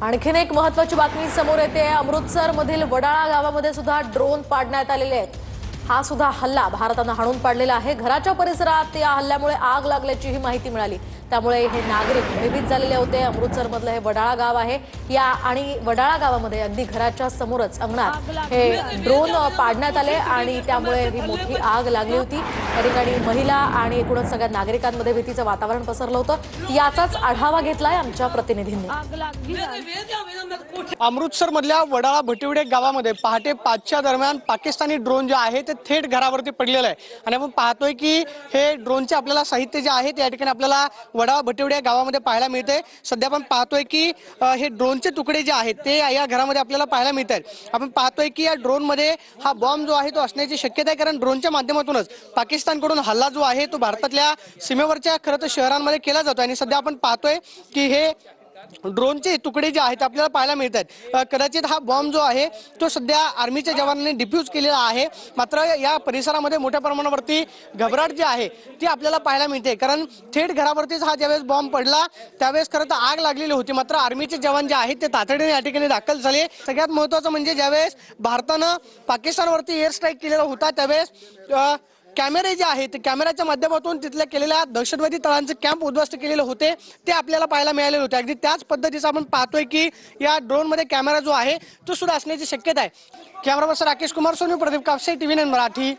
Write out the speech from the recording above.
आणखीन एक महत्त्वाची बातमी समोर येते। अमृतसर मधील वडाळा गावामध्ये सुद्धा ड्रोन पाडण्यात आलेले आहेत। हा सुद्धा हल्ला भारताने हाणून पाडलेला आहे। घराच्या परिसरात या हल्ल्यामुळे आग लागल्याची ही माहिती मिळाली, त्यामुळे हे नागरिक भयभीत झालेले होते। अमृतसर मधलं हे वडाळा गाव आहे या आणि वडाळा गावामध्ये अगदी घराच्या समोरच अंगणात हे ड्रोन पाडण्यात आले आणि त्यामुळे ही मोठी आग लागली होती। या ठिकाणी महिला आणि एकूणच सगळ्या नागरिकांमध्ये भीतीचं वातावरण पसरलं होतं। याचाच आढावा घेतलाय आमच्या प्रतिनिधींनी। अमृतसर मधल्या वडाळा भटिवडे गावामध्ये पहाटे 5च्या दरम्यान पाकिस्तानी ड्रोन जे आहे ते थेट घरावरती पडलेलं आहे आणि आपण पाहतोय की हे ड्रोनचे आपल्याला साहित्य जे आहे ते या ठिकाणी आपल्याला वडाळा भटिवडे गावामध्ये पाहायला मिळते। सध्या आपण पाहतोय की हे ड्रोनचे तुकडे जे आहेत ते या घरामध्ये आपल्याला पाहायला मिळत आहेत। आपण पाहतोय की या ड्रोन मध्ये हा बॉम्ब जो आहे तो असण्याची शक्यता आहे, कारण ड्रोनच्या माध्यमातूनच पाकिस्तानकडून हल्ला जो आहे तो भारतातल्या सीमेवरच्या खरं तर शहरांमध्ये केला जातो आणि सध्या आपण पाहतोय की हे ड्रोनचे तुकडे जे आहेत आपल्याला पाहायला मिळत आहेत। कदाचित हा बॉम्ब जो आहे तो सध्या आर्मीच्या जवानांनी डिफ्यूज केलेला आहे, मात्र या परिसरामध्ये मोठ्या प्रमाणावरती घबराट जी आहे ती आपल्याला पाहायला मिळते, कारण थेट घरावरतीच हा ज्यावेळेस बॉम्ब पडला त्यावेळेस खरं तर आग लागलेली होती, मात्र आर्मीचे जवान जे आहेत ते तातडीने या ठिकाणी दाखल झाले। सगळ्यात महत्त्वाचं म्हणजे ज्यावेळेस भारतानं पाकिस्तानवरती एअर स्ट्राईक केलेला होता त्यावेळेस कॅमेरे जे आहेत कॅमेऱ्याच्या माध्यमातून तिथल्या केलेल्या दहशतवादी तळांचे कॅम्प उद्ध्वस्त केलेले होते ते आपल्याला पाहायला मिळाले होते। अगदी त्याच पद्धतीचं आपण पाहतोय की या ड्रोन मध्ये कॅमेरा जो आहे तो सुद्धा असण्याची शक्यता आहे। Camera person Rakesh Kumar Soni, Pradeep Kapse, TV9 Marathi.